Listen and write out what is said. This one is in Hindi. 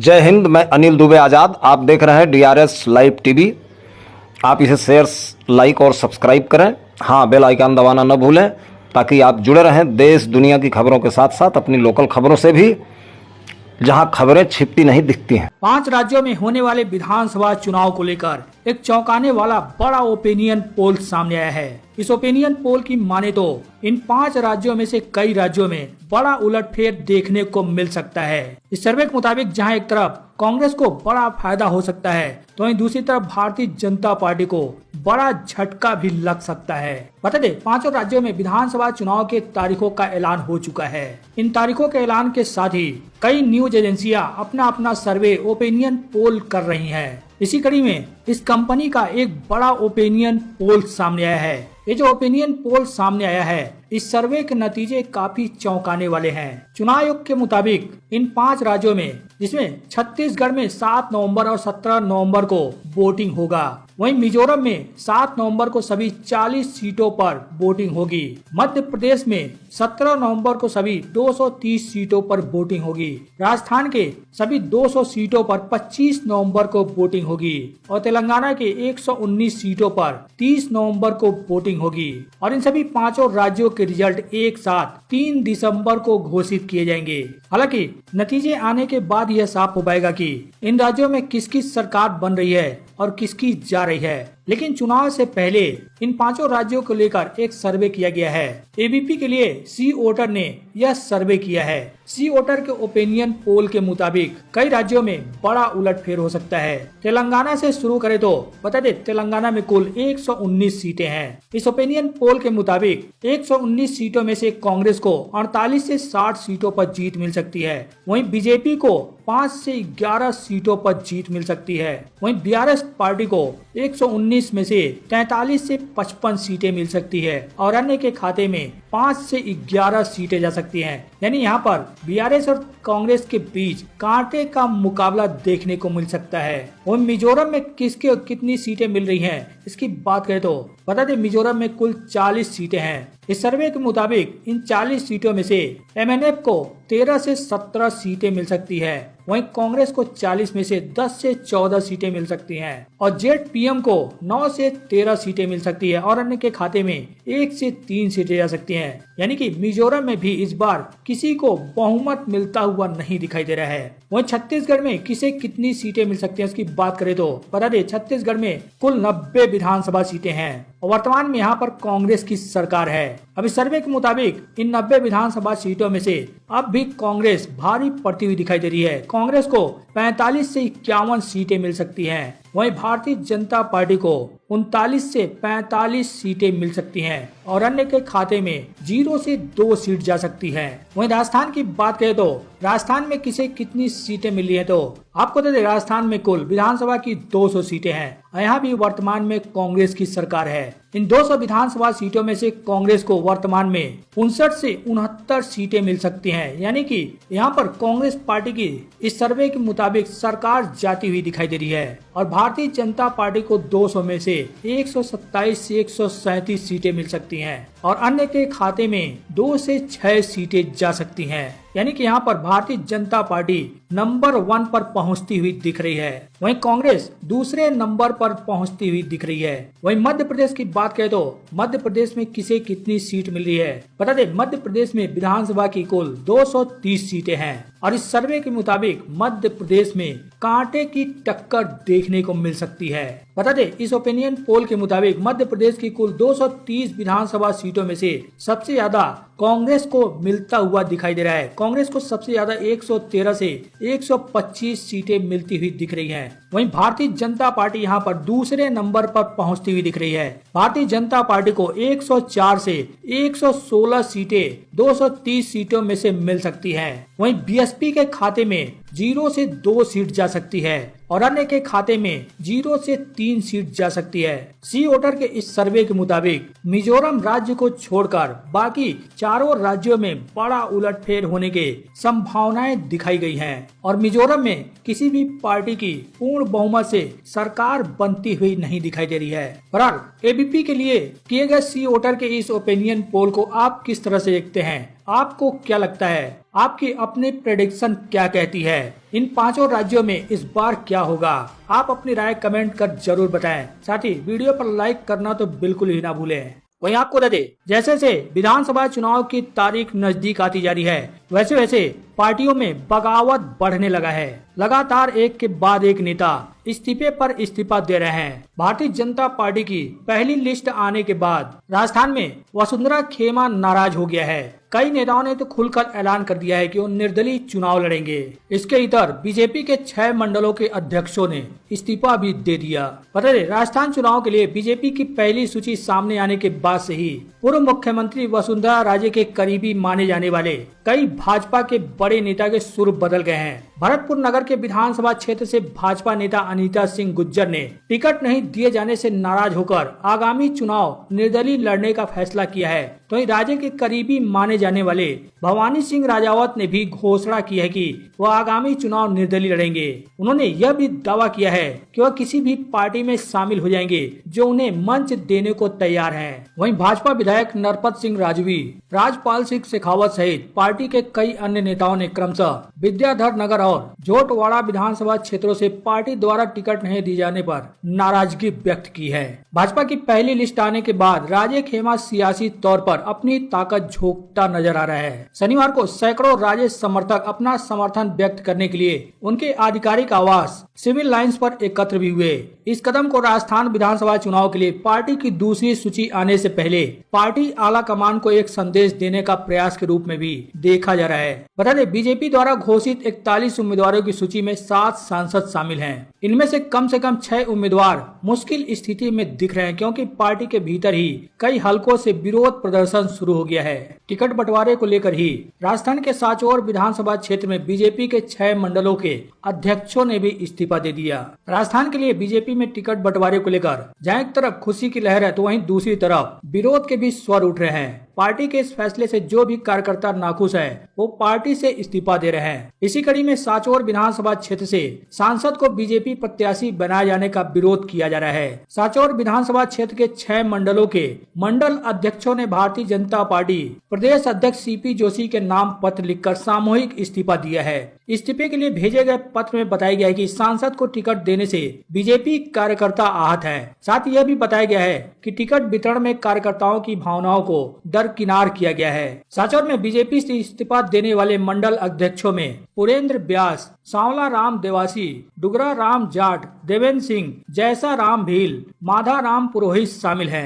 जय हिंद। मैं अनिल दुबे आज़ाद। आप देख रहे हैं DRS लाइव टीवी। आप इसे शेयर, लाइक और सब्सक्राइब करें। हाँ, बेल आइकन दबाना न भूलें ताकि आप जुड़े रहें देश दुनिया की खबरों के साथ साथ अपनी लोकल खबरों से भी, जहां खबरें छिपती नहीं दिखती हैं। 5 राज्यों में होने वाले विधानसभा चुनाव को लेकर एक चौंकाने वाला बड़ा ओपिनियन पोल सामने आया है। इस ओपिनियन पोल की माने तो इन 5 राज्यों में से कई राज्यों में बड़ा उलटफेर देखने को मिल सकता है। इस सर्वे के मुताबिक जहां एक तरफ कांग्रेस को बड़ा फायदा हो सकता है, तो वहीं दूसरी तरफ भारतीय जनता पार्टी को बड़ा झटका भी लग सकता है। बता दें, 5 राज्यों में विधानसभा चुनाव के तारीखों का ऐलान हो चुका है। इन तारीखों के ऐलान के साथ ही कई न्यूज एजेंसियां अपना अपना सर्वे ओपिनियन पोल कर रही हैं। इसी कड़ी में इस कंपनी का एक बड़ा ओपिनियन पोल सामने आया है। ये जो ओपिनियन पोल सामने आया है, इस सर्वे के नतीजे काफी चौंकाने वाले हैं। चुनाव आयोग के मुताबिक इन 5 राज्यों में, जिसमें छत्तीसगढ़ में 7 नवंबर और 17 नवंबर को वोटिंग होगा, वहीं मिजोरम में 7 नवंबर को सभी 40 सीटों पर वोटिंग होगी। मध्य प्रदेश में 17 नवंबर को सभी 230 सीटों पर वोटिंग होगी। राजस्थान के सभी 200 सीटों पर 25 नवंबर को वोटिंग होगी और तेलंगाना के 119 सीटों पर 30 नवंबर को वोटिंग होगी। और इन सभी 5 राज्यों के रिजल्ट एक साथ 3 दिसंबर को घोषित किए जाएंगे। हालांकि नतीजे आने के बाद यह साफ हो पाएगा कि इन राज्यों में किसकी सरकार बन रही है और किसकी जा रही है। लेकिन चुनाव से पहले इन 5 राज्यों को लेकर एक सर्वे किया गया है। एबीपी के लिए सी वोटर ने यह सर्वे किया है। सी वोटर के ओपिनियन पोल के मुताबिक कई राज्यों में बड़ा उलटफेर हो सकता है। तेलंगाना से शुरू करें तो बता दें, तेलंगाना में कुल 119 सीटें हैं। इस ओपिनियन पोल के मुताबिक 119 सीटों में से कांग्रेस को 48 से 60 सीटों पर जीत मिल सकती है। वहीं बीजेपी को 5 से 11 सीटों पर जीत मिल सकती है। वहीं BRS पार्टी को 119 में से 43 से 55 सीटें मिल सकती है और अन्य के खाते में 5 से 11 सीटें जा सकती हैं। यानी यहाँ पर BRS और कांग्रेस के बीच कांटे का मुकाबला देखने को मिल सकता है। वहीं मिजोरम में किसके कितनी सीटें मिल रही हैं, इसकी बात करें तो बता दें, मिजोरम में कुल 40 सीटें हैं। इस सर्वे के मुताबिक इन 40 सीटों में से MNF को 13 से 17 सीटें मिल सकती है। वहीं कांग्रेस को 40 में से 10 से 14 सीटें मिल सकती हैं और ZPM को 9 से 13 सीटें मिल सकती है और अन्य के खाते में 1 से 3 सीटें जा सकती हैं। यानी कि मिजोरम में भी इस बार किसी को बहुमत मिलता हुआ नहीं दिखाई दे रहा है। वहीं छत्तीसगढ़ में किसे कितनी सीटें मिल सकती हैं, इसकी बात करें तो बता दें, छत्तीसगढ़ में कुल 90 विधानसभा सीटें हैं और वर्तमान में यहाँ पर कांग्रेस की सरकार है। अभी सर्वे के मुताबिक इन 90 विधानसभा सीटों में से अब भी कांग्रेस भारी पड़ती हुई दिखाई दे रही है। कांग्रेस को 45 से 51 सीटें मिल सकती हैं। वहीं भारतीय जनता पार्टी को 39 से 45 सीटें मिल सकती हैं और अन्य के खाते में 0 से 2 सीट जा सकती है। वहीं राजस्थान की बात करें तो राजस्थान में किसे कितनी सीटें मिली है, तो आपको तो राजस्थान में कुल विधानसभा की 200 सीटें हैं। यहाँ भी वर्तमान में कांग्रेस की सरकार है। इन 200 विधानसभा सीटों में से कांग्रेस को वर्तमान में 59 से 69 सीटें मिल सकती हैं। यानी कि यहाँ पर कांग्रेस पार्टी की इस सर्वे के मुताबिक सरकार जाती हुई दिखाई दे रही है और भारतीय जनता पार्टी को 200 में से 127 से 137 सीटें मिल सकती हैं और अन्य के खाते में 2 से 6 सीटें जा सकती हैं। यानी कि यहाँ पर भारतीय जनता पार्टी नंबर 1 पर पहुंचती हुई दिख रही है, वहीं कांग्रेस दूसरे नंबर पर पहुंचती हुई दिख रही है। वहीं मध्य प्रदेश की बात करें तो मध्य प्रदेश में किसे कितनी सीट मिल रही है, बता दें, मध्य प्रदेश में विधानसभा की कुल 230 सीटें हैं और इस सर्वे के मुताबिक मध्य प्रदेश में कांटे की टक्कर देखने को मिल सकती है। बता दें, इस ओपिनियन पोल के मुताबिक मध्य प्रदेश की कुल 230 विधानसभा सीटों में से सबसे ज्यादा कांग्रेस को मिलता हुआ दिखाई दे रहा है। कांग्रेस को सबसे ज्यादा 113 से 125 सीटें मिलती हुई दिख रही हैं। वहीं भारतीय जनता पार्टी यहां पर दूसरे नंबर पर पहुंचती हुई दिख रही है। भारतीय जनता पार्टी को 104 से 116 सीटें 230 सीटों में से मिल सकती हैं। वहीं BSP के खाते में 0 से 2 सीट जा सकती है और अन्य के खाते में 0 से 3 सीट जा सकती है। सी वोटर के इस सर्वे के मुताबिक मिजोरम राज्य को छोड़कर बाकी चारों राज्यों में बड़ा उलटफेर होने के संभावनाएं दिखाई गई हैं और मिजोरम में किसी भी पार्टी की पूर्ण बहुमत से सरकार बनती हुई नहीं दिखाई दे रही है। बहरहाल एबीपी के लिए किए गए सी वोटर के इस ओपिनियन पोल को आप किस तरह से देखते हैं, आपको क्या लगता है, आपकी अपनी प्रेडिक्शन क्या कहती है? इन पांचों राज्यों में इस बार क्या होगा? आप अपनी राय कमेंट कर जरूर बताएं। साथ ही वीडियो पर लाइक करना तो बिल्कुल ही ना भूलें। वहीं आपको बता दें, जैसे जैसे विधानसभा चुनाव की तारीख नजदीक आती जा रही है, वैसे वैसे पार्टियों में बगावत बढ़ने लगा है। लगातार एक के बाद एक नेता इस्तीफे पर इस्तीफा दे रहे हैं। भारतीय जनता पार्टी की पहली लिस्ट आने के बाद राजस्थान में वसुंधरा खेमा नाराज हो गया है। कई नेताओं ने तो खुलकर ऐलान कर दिया है कि वो निर्दलीय चुनाव लड़ेंगे। इसके इधर बीजेपी के 6 मंडलों के अध्यक्षों ने इस्तीफा भी दे दिया। बता दें, राजस्थान चुनाव के लिए बीजेपी की पहली सूची सामने आने के बाद से ही पूर्व मुख्यमंत्री वसुंधरा राजे के करीबी माने जाने वाले कई भाजपा के बड़े नेता के सुर बदल गए हैं। भरतपुर नगर के विधानसभा क्षेत्र से भाजपा नेता अनीता सिंह गुज्जर ने टिकट नहीं दिए जाने से नाराज होकर आगामी चुनाव निर्दलीय लड़ने का फैसला किया है। तो राजे के करीबी माने जाने वाले भवानी सिंह राजावत ने भी घोषणा की है कि वह आगामी चुनाव निर्दलीय लड़ेंगे। उन्होंने यह भी दावा किया है कि वह किसी भी पार्टी में शामिल हो जाएंगे जो उन्हें मंच देने को तैयार है। वहीं भाजपा विधायक नरपत सिंह राजवी, राजपाल सिंह शेखावत सहित पार्टी के कई अन्य नेताओं ने क्रमशः विद्याधर नगर और जोटवाड़ा विधानसभा क्षेत्रों से पार्टी द्वारा टिकट नहीं दिए जाने पर नाराजगी व्यक्त की है। भाजपा की पहली लिस्ट आने के बाद राजे खेमा सियासी तौर पर अपनी ताकत झोंकता नजर आ रहा है। शनिवार को सैकड़ों राजे समर्थक अपना समर्थन व्यक्त करने के लिए उनके आधिकारिक आवास सिविल लाइंस पर एकत्र भी हुए। इस कदम को राजस्थान विधानसभा चुनाव के लिए पार्टी की दूसरी सूची आने से पहले पार्टी आला कमान को एक संदेश देने का प्रयास के रूप में भी देखा जा रहा है। बता दें, बीजेपी द्वारा घोषित 41 उम्मीदवारों की सूची में 7 सांसद शामिल हैं। इनमें से कम 6 उम्मीदवार मुश्किल स्थिति में दिख रहे हैं, क्योंकि पार्टी के भीतर ही कई हलकों से विरोध प्रदर्शन शुरू हो गया है। टिकट बंटवारे को लेकर ही राजस्थान के सांचौर विधानसभा क्षेत्र में बीजेपी के 6 मंडलों के अध्यक्षों ने भी इस्तीफा दे दिया। राजस्थान के लिए बीजेपी में टिकट बंटवारे को लेकर जहां एक तरफ खुशी की लहर है, तो वहीं दूसरी तरफ विरोध के भी स्वर उठ रहे हैं। पार्टी के इस फैसले से जो भी कार्यकर्ता नाखुश है, वो पार्टी से इस्तीफा दे रहे हैं। इसी कड़ी में सांचौर विधानसभा क्षेत्र से सांसद को बीजेपी प्रत्याशी बनाए जाने का विरोध किया जा रहा है। सांचौर विधानसभा क्षेत्र के 6 मंडलों के मंडल अध्यक्षों ने भारतीय जनता पार्टी प्रदेश अध्यक्ष सीपी जोशी के नाम पत्र लिखकर सामूहिक इस्तीफा दिया है। इस्तीफे के लिए भेजे गए पत्र में बताया गया है कि सांसद को टिकट देने से बीजेपी कार्यकर्ता आहत है। साथ ही यह भी बताया गया है कि टिकट वितरण में कार्यकर्ताओं की भावनाओं को दरकिनार किया गया है। सांचौर में बीजेपी से इस्तीफा देने वाले मंडल अध्यक्षों में पुरेंद्र व्यास, सांवला राम देवासी, डुगरा राम जाट, देवेंद्र सिंह, जैसा राम भील, माधा राम पुरोहित शामिल हैं।